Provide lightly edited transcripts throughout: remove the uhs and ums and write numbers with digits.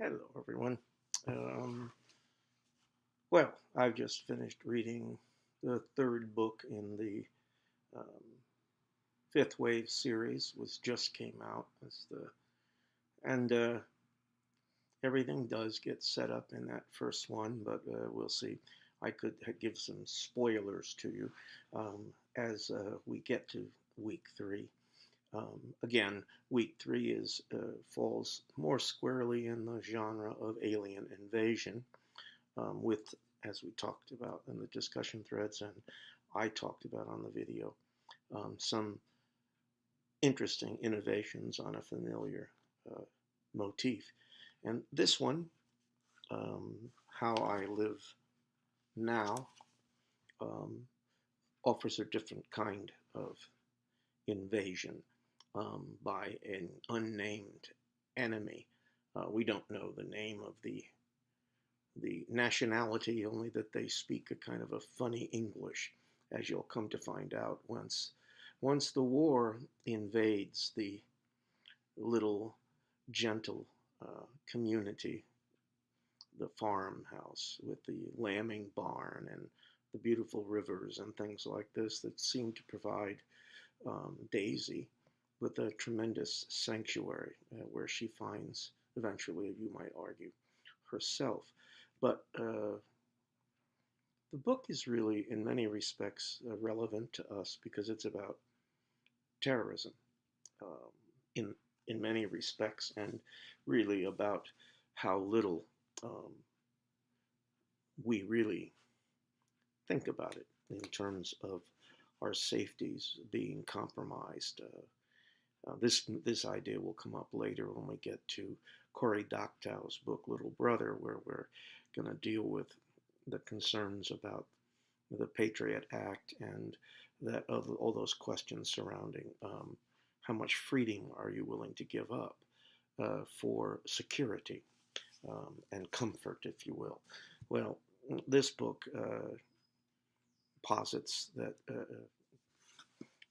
Hello, everyone. Um, well, I've just finished reading the third book in the um, Fifth Wave series, which just came out. And everything does get set up in that first one, but we'll see. I could give some spoilers to you as we get to week three. Again, week three is falls more squarely in the genre of alien invasion with, as we talked about in the discussion threads and I talked about on the video, some interesting innovations on a familiar uh, motif. And this one, um, How I Live Now, um, offers a different kind of invasion by an unnamed enemy. We don't know the name of the nationality, only that they speak a kind of a funny English, as you'll come to find out once the war invades the little gentle community, the farmhouse with the lambing barn and the beautiful rivers and things like this that seem to provide Daisy with a tremendous sanctuary where she finds, eventually, you might argue, herself. But the book is really, in many respects, relevant to us because it's about terrorism um, in in many respects, and really about how little um, we really think about it in terms of our safeties being compromised. This idea will come up later when we get to Cory Doctorow's book Little Brother, where we're going to deal with the concerns about the Patriot Act and that of all those questions surrounding how much freedom are you willing to give up for security and comfort, if you will. Well, this book posits that,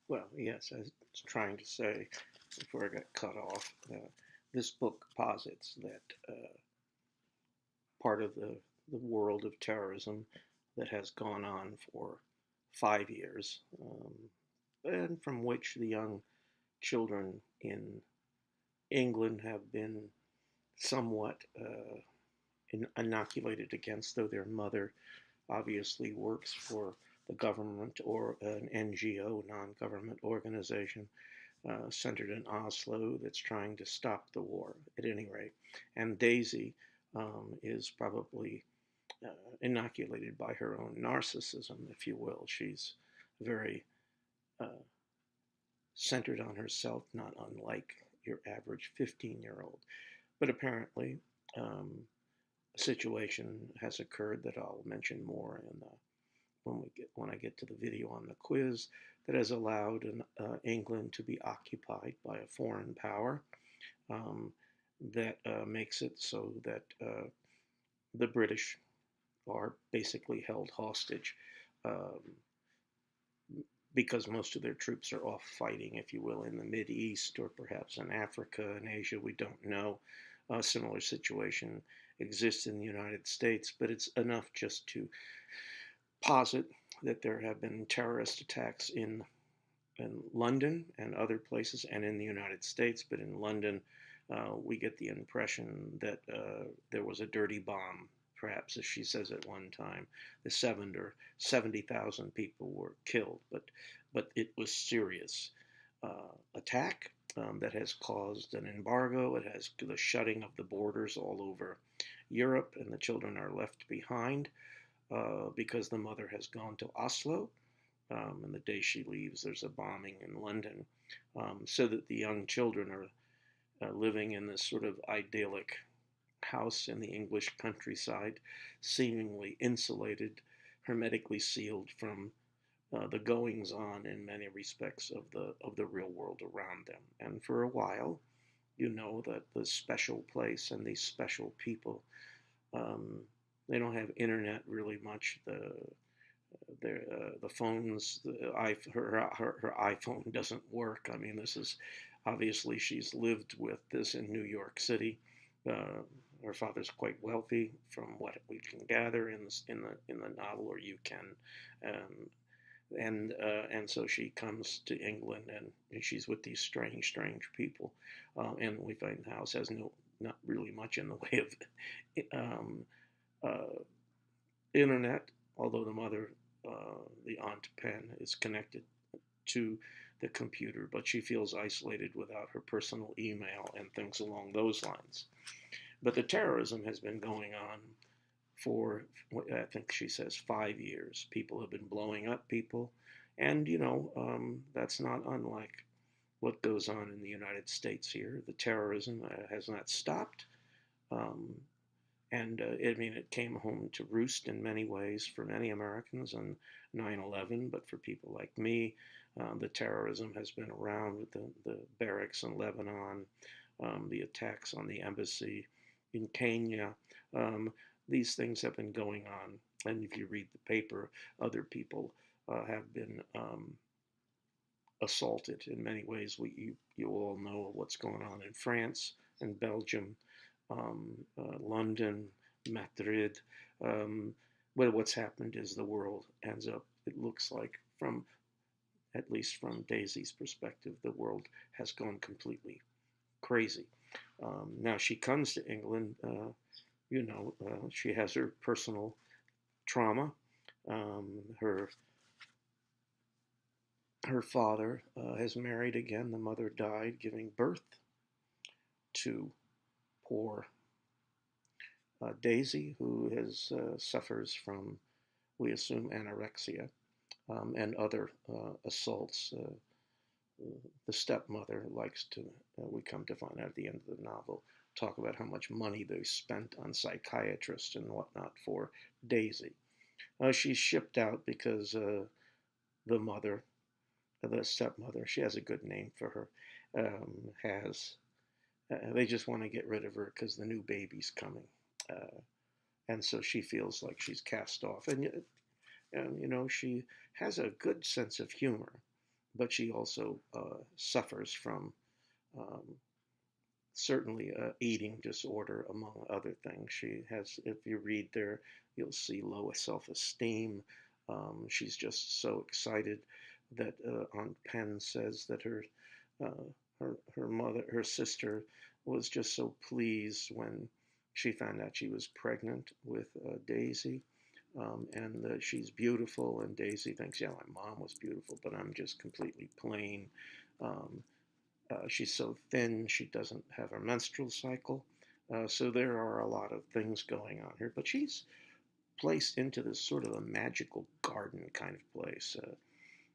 well, yes, I was trying to say before I got cut off, this book posits that part of the world of terrorism that has gone on for 5 years, and from which the young children in England have been somewhat inoculated against, though their mother obviously works for the government or an NGO, non government organization, centered in Oslo that's trying to stop the war, at any rate. And Daisy is probably inoculated by her own narcissism, if you will. She's very uh, centered on herself, not unlike your average 15-year-old. But apparently, a situation has occurred that I'll mention more in the when I get to the video on the quiz that has allowed England to be occupied by a foreign power um, that makes it so that the British are basically held hostage um, because most of their troops are off fighting, if you will, in the Mid East or perhaps in Africa and Asia. We don't know. A similar situation exists in the United States, but it's enough just to posit that there have been terrorist attacks in London and other places and in the United States. But in London, we get the impression that there was a dirty bomb, perhaps, as she says at one time. The 70,000 people were killed, but it was serious attack that has caused an embargo. It has the shutting of the borders all over Europe, and the children are left behind because the mother has gone to Oslo. And the day she leaves, there's a bombing in London, so that the young children are living in this sort of idyllic house in the English countryside, seemingly insulated, hermetically sealed from the goings on in many respects of the real world around them. And for a while, you know that the special place and these special people, um, they don't have internet really much. The phones, her iPhone doesn't work. I mean, this is obviously she's lived with this in New York City, Uh, her father's quite wealthy, from what we can gather in the novel, or you can, um, and so she comes to England, and she's with these strange people, and we find the house has not really much in the way of um, uh, internet, although the mother, the Aunt Pen, is connected to the computer, but she feels isolated without her personal email and things along those lines. But the terrorism has been going on for, I think she says, 5 years. People have been blowing up people. And, that's not unlike what goes on in the United States here. The terrorism has not stopped. Um, and I mean, it came home to roost in many ways for many Americans on 9/11, but for people like me, the terrorism has been around with the barracks in Lebanon, the attacks on the embassy in Kenya. Um, these things have been going on. And if you read the paper, other people have been assaulted in many ways. You all know what's going on in France and Belgium, London, Madrid. Um, well, what's happened is the world ends up, it looks like, at least from Daisy's perspective, the world has gone completely crazy. Now she comes to England, she has her personal trauma. Her father has married again. The mother died giving birth to poor Daisy, who suffers from, we assume, anorexia and other assaults. The stepmother likes to, we come to find out at the end of the novel, talk about how much money they spent on psychiatrists and whatnot for Daisy. She's shipped out because the mother, the stepmother, she has a good name for her, has, they just want to get rid of her because the new baby's coming. And so she feels like she's cast off. And she has a good sense of humor, but she also suffers from um, certainly eating disorder, among other things. She has, if you read there, you'll see low self-esteem. She's just so excited that Aunt Pen says that her mother, her sister, was just so pleased when she found out she was pregnant with Daisy, and that she's beautiful. And Daisy thinks, yeah, my mom was beautiful, but I'm just completely plain. Um, she's so thin, she doesn't have her menstrual cycle. So there are a lot of things going on here, but she's placed into this sort of a magical garden kind of place.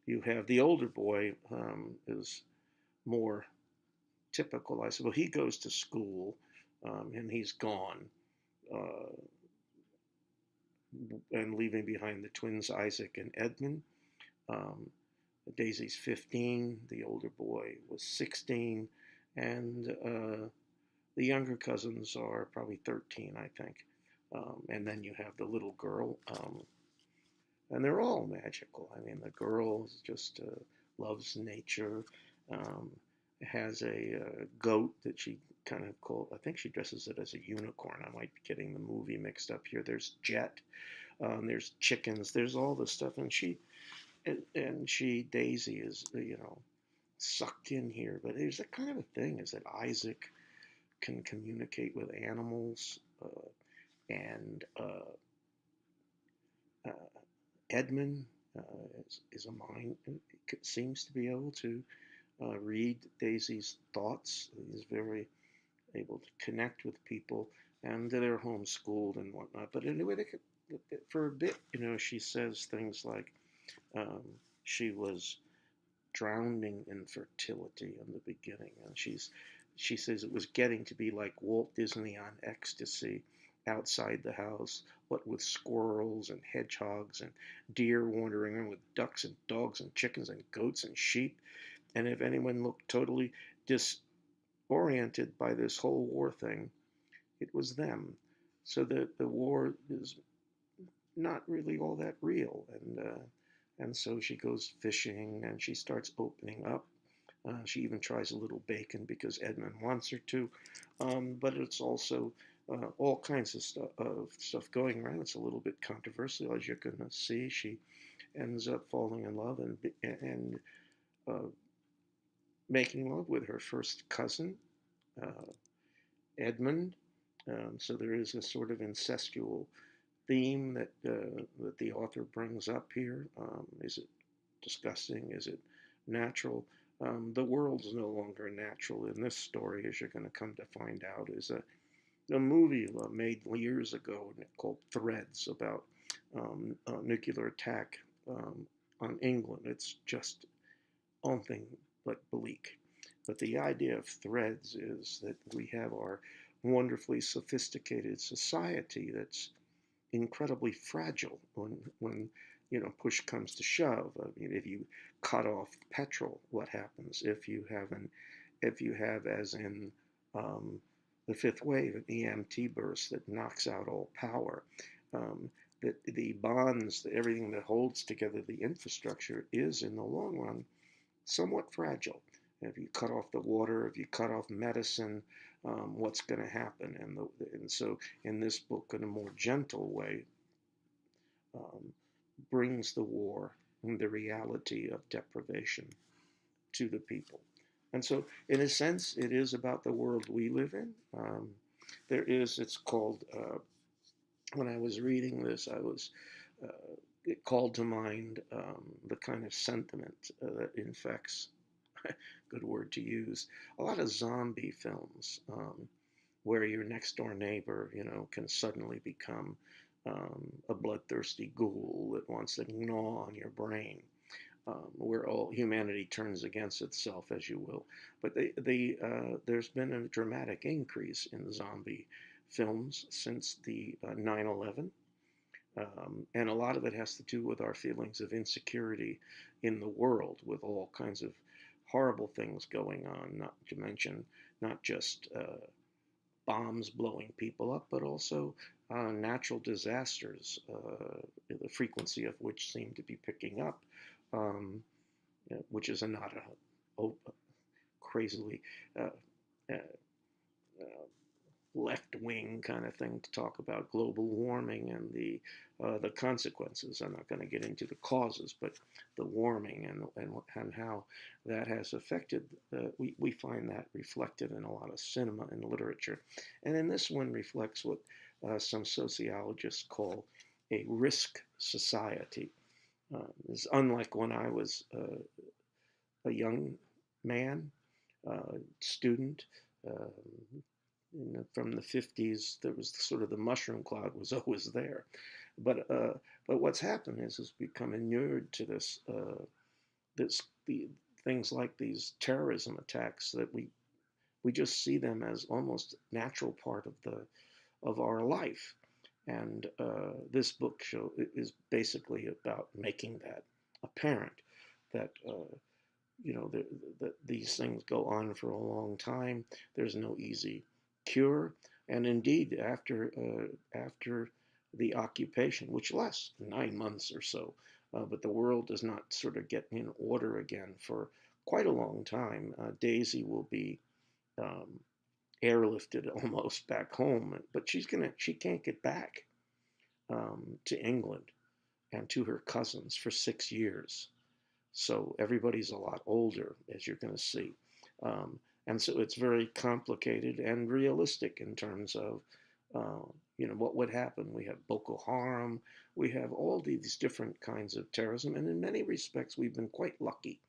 You have the older boy, is more typical, I suppose. Well, he goes to school, and he's gone, uh, and leaving behind the twins Isaac and Edmund. Um, Daisy's 15, the older boy was 16, and the younger cousins are probably 13, I think. And then you have the little girl, and they're all magical. I mean, the girl just loves nature, um, has a goat that she kind of I think she dresses it as a unicorn. I might be getting the movie mixed up here. There's Jet, there's chickens, there's all this stuff, and Daisy is, sucked in here. But there's a kind of a thing is that Isaac can communicate with animals, and uh, Edmund is a mind, seems to be able to read Daisy's thoughts. He's very able to connect with people, and they're homeschooled and whatnot. But anyway, for a bit, she says things like um, she was drowning in fertility in the beginning, and she says it was getting to be like Walt Disney on ecstasy outside the house, what with squirrels and hedgehogs and deer wandering around, with ducks and dogs and chickens and goats and sheep. And if anyone looked totally disoriented by this whole war thing, it was them. So the war is not really all that real. And so she goes fishing, and she starts opening up She even tries a little bacon because Edmund wants her to. But it's also all kinds of stuff going around. It's a little bit controversial, as you're going to see. She ends up falling in love and uh, making love with her first cousin, uh, Edmund. So there is a sort of incestual theme that the author brings up here. Is it disgusting? Is it natural? The world's no longer natural in this story, as you're going to come to find out. Is a movie made years ago called Threads about a nuclear attack on England. It's just anything but bleak. But the idea of threads is that we have our wonderfully sophisticated society that's incredibly fragile when push comes to shove. I mean, if you cut off petrol, what happens? If you have, as in um, the fifth wave, an EMT burst that knocks out all power. Um, the bonds, everything that holds together the infrastructure is, in the long run, somewhat fragile. If you cut off the water, if you cut off medicine, what's going to happen? And so, in this book, in a more gentle way, um, brings the war and the reality of deprivation to the people. And so, in a sense, it is about the world we live in. It's called, when I was reading this, it called to mind the kind of sentiment that infects, good word to use, a lot of zombie films where your next door neighbor, can suddenly become a bloodthirsty ghoul that wants to gnaw on your brain, where all humanity turns against itself, as you will. But there's been a dramatic increase in zombie films since the 9/11. And a lot of it has to do with our feelings of insecurity in the world, with all kinds of horrible things going on, not to mention not just bombs blowing people up, but also natural disasters, the frequency of which seem to be picking up, um, which is not a crazily uh, uh, left wing kind of thing to talk about global warming and the consequences. I'm not going to get into the causes, but the warming and how that has affected. We find that reflected in a lot of cinema and literature, and then this one reflects what some sociologists call a risk society. It's unlike when I was a young man, student. From the 50s, there was sort of the mushroom cloud was always there, but what's happened is become inured to the things like these terrorism attacks that we just see them as almost natural part of our life, and this book is basically about making that apparent that that these things go on for a long time. There's no easy cure, and indeed, after the occupation, which lasts 9 months or so, but the world does not sort of get in order again for quite a long time. Daisy will be um, airlifted almost back home, but she can't get back to England and to her cousins for 6 years. So everybody's a lot older, as you're going to see. Um, and so it's very complicated and realistic in terms of, uh, what would happen. We have Boko Haram, we have all these different kinds of terrorism, and in many respects, we've been quite lucky,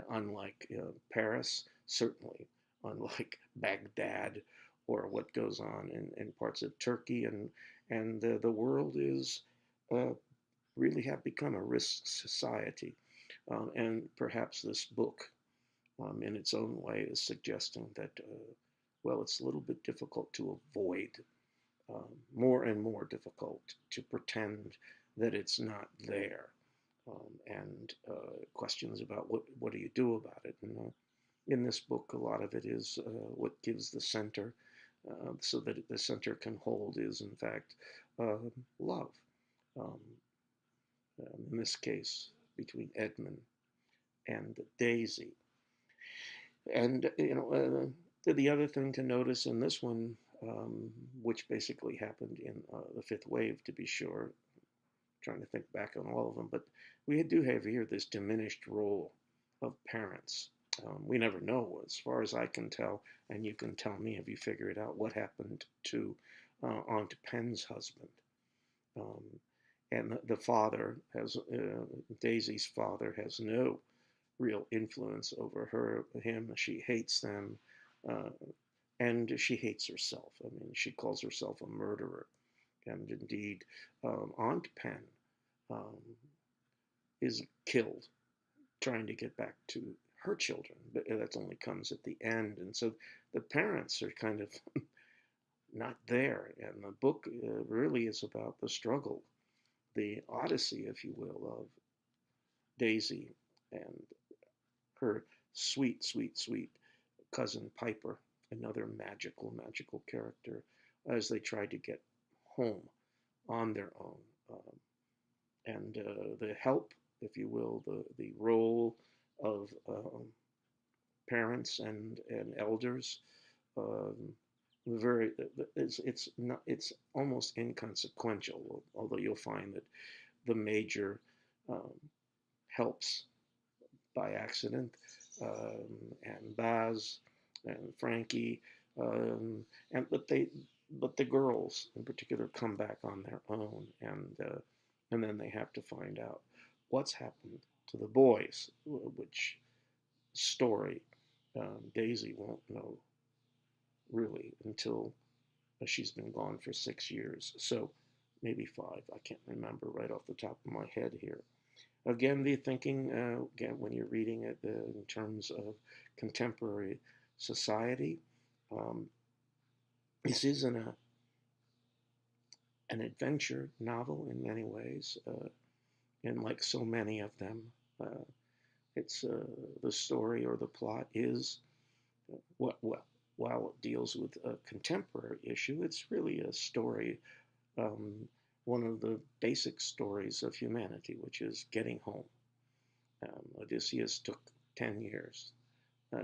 unlike Paris, certainly, unlike Baghdad, or what goes on in parts of Turkey, and the world is uh, really have become a risk society. And perhaps this book, in its own way, is suggesting that, well, it's a little bit difficult to avoid, more and more difficult to pretend that it's not there. And questions about what do you do about it. And in this book, a lot of it is what gives the center, so that the center can hold, is in fact uh, love. Um, in this case, between Edmund and Daisy. And the other thing to notice in this one, which basically happened in the fifth wave, to be sure, trying to think back on all of them, but we do have here this diminished role of parents. We never know, as far as I can tell, and you can tell me if you figure it out, what happened to Aunt Pen's husband. Um, and the father has, Daisy's father has no real influence over him. She hates them, uh, and she hates herself. I mean, she calls herself a murderer. And indeed, Aunt Pen um, is killed trying to get back to her children, but that only comes at the end. And so the parents are kind of not there. And the book really is about the struggle, the odyssey, if you will, of Daisy and her sweet, sweet, sweet cousin Piper, another magical, magical character, as they try to get home on their own. And the help, if you will, the role of parents and elders, um, very it's not it's almost inconsequential. Although you'll find that the major um, helps by accident, and Baz and Frankie, um, and but the girls in particular come back on their own, and then they have to find out what's happened to the boys, which story Daisy won't know really until she's been gone for 6 years, so maybe 5. I can't remember right off the top of my head here. Again, the thinking, again, when you're reading it in terms of contemporary society, um, this is an adventure novel in many ways, and like so many of them, uh, it's the story or the plot is what while it deals with a contemporary issue, it's really a story, um, one of the basic stories of humanity, which is getting home. Odysseus took 10 years.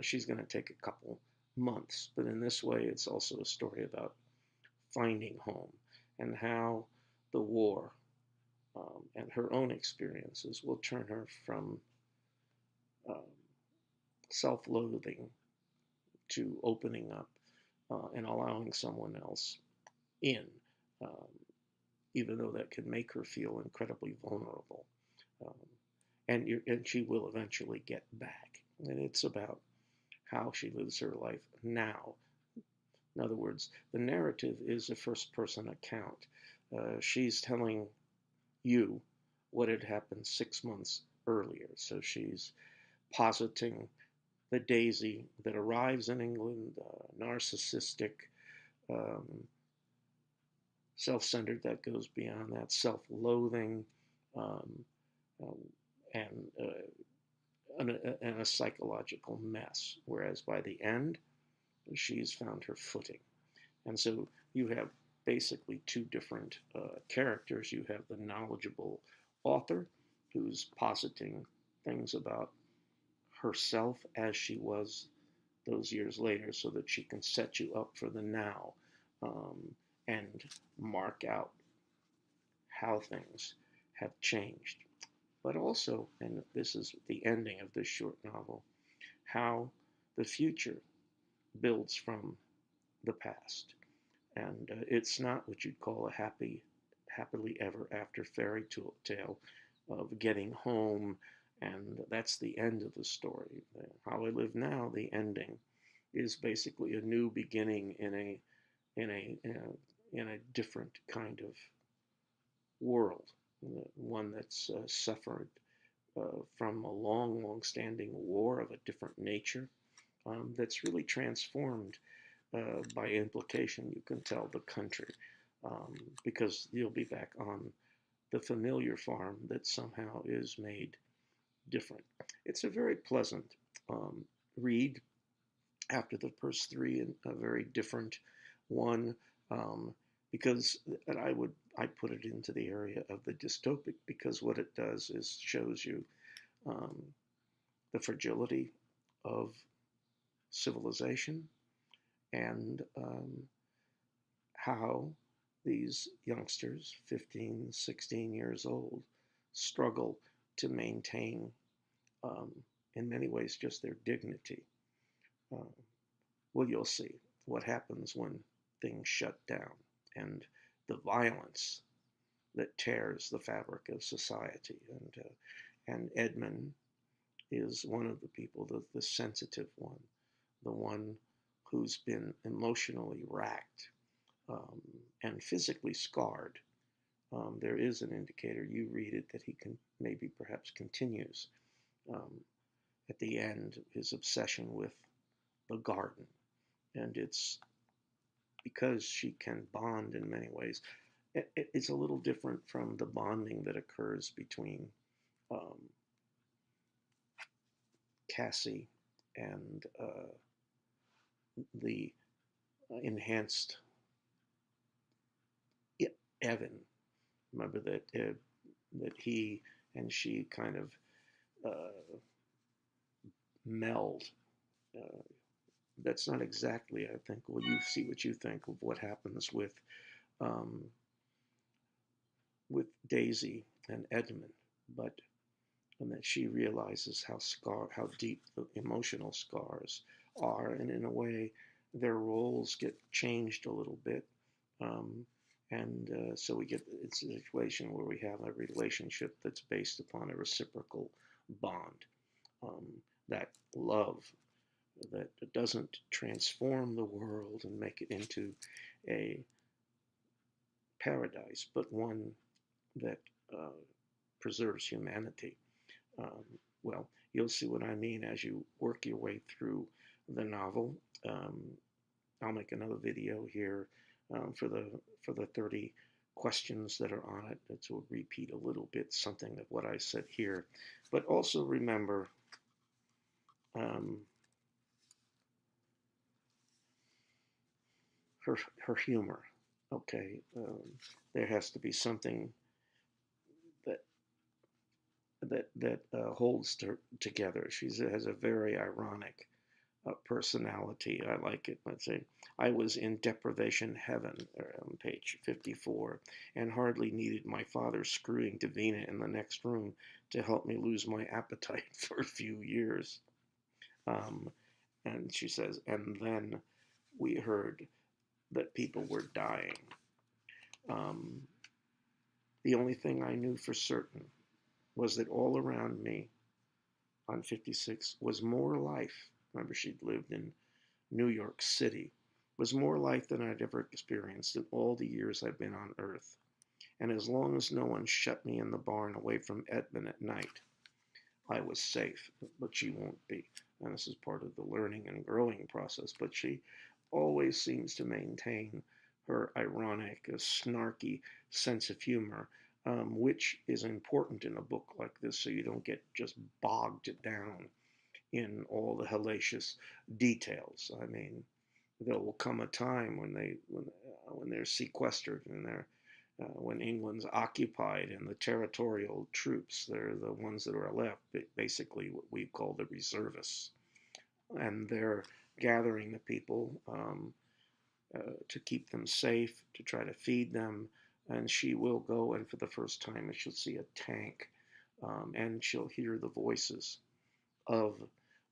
She's going to take a couple months. But in this way, it's also a story about finding home and how the war and her own experiences will turn her from um, self loathing to opening up and allowing someone else in, um, even though that can make her feel incredibly vulnerable. Um, and she will eventually get back. And it's about how she lives her life now. In other words, the narrative is a first person account. She's telling you what had happened 6 months earlier. So she's positing the Daisy that arrives in England, narcissistic, um, self centered, that goes beyond that, self loathing, um, um, and, and a psychological mess. Whereas by the end, she's found her footing. And so you have basically two different characters. You have the knowledgeable author who's positing things about herself as she was those years later so that she can set you up for the now, um, and mark out how things have changed. But also, and this is the ending of this short novel, how the future builds from the past. And it's not what you'd call a happily ever after fairy tale of getting home, and that's the end of the story. How I Live Now, the ending, is basically a new beginning in a in a different kind of world, one that's suffered from a long, long-standing war of a different nature, that's really transformed by implication, you can tell, the country, because you'll be back on the familiar farm that somehow is made different. It's a very pleasant read after the first three, and a very different one, because and I put it into the area of the dystopic, because what it does is shows you um, the fragility of civilization and how these youngsters, 15, 16 years old, struggle to maintain, um, in many ways, just their dignity. Uh, well, you'll see what happens when things shut down and the violence that tears the fabric of society. And Edmund is one of the people, the sensitive one, the one who's been emotionally racked um, and physically scarred. There is an indicator, you read it, that he can maybe perhaps continues um, at the end his obsession with the garden. And it's because she can bond in many ways. It's a little different from the bonding that occurs between um, Cassie and the enhanced Evan. Remember that he and she kind of meld. Uh, that's not exactly, I think. Well, you see what you think of what happens um, with Daisy and Edmund, but and that she realizes how deep the emotional scars are, and in a way, their roles get changed a little bit, um, and so we get it's a situation where we have a relationship that's based upon a reciprocal bond, um, that love that doesn't transform the world and make it into a paradise, but one that uh, preserves humanity. Um, well, you'll see what I mean as you work your way through the novel. Um, I'll make another video here for the 30 questions that are on it. That will repeat a little bit something of what I said here, but also remember um, her humor. Okay, there has to be something that holds together. She has a very ironic personality. I like it. Let's say, I was in deprivation heaven, on page 54, and hardly needed my father screwing Davina in the next room to help me lose my appetite for a few years. Um, and she says, and then we heard that people were dying. Um, the only thing I knew for certain was that all around me on 56 was more life. Remember, she'd lived in New York City, was more life than I'd ever experienced in all the years I've been on Earth. And as long as no one shut me in the barn away from Edmund at night, I was safe. But she won't be. And this is part of the learning and growing process. But she always seems to maintain her ironic, snarky sense of humor, which is important in a book like this so you don't get just bogged down in all the hellacious details. I mean, there will come a time when they're sequestered and they're when England's occupied and the territorial troops, they're the ones that are left, basically what we call the reservists, and they're gathering the people to keep them safe, to try to feed them. And she will go, and for the first time, she'll see a tank, and she'll hear the voices of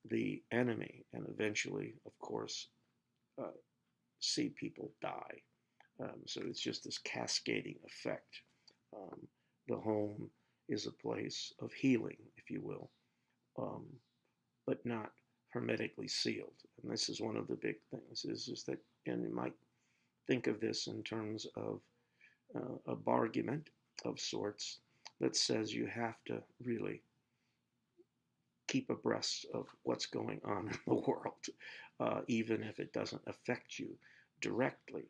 the enemy, and eventually, of course, uh, see people die. So it's just this cascading effect. Um, the home is a place of healing, if you will, um, but not hermetically sealed. And this is one of the big things is that, and you might think of this in terms of a bargument of sorts that says you have to really keep abreast of what's going on in the world, even if it doesn't affect you directly.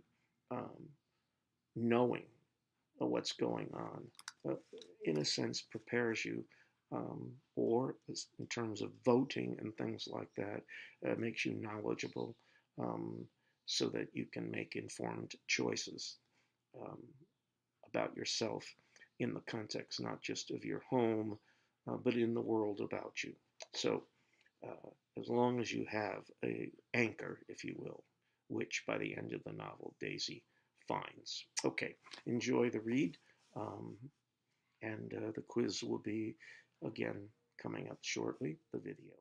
Um, Knowing what's going on, in a sense, prepares you, or in terms of voting and things like that, makes you knowledgeable um, so that you can make informed choices um, about yourself in the context not just of your home, but in the world about you. So as long as you have a anchor, if you will, which by the end of the novel Daisy finds. Okay, enjoy the read, um, and the quiz will be again coming up shortly, the video.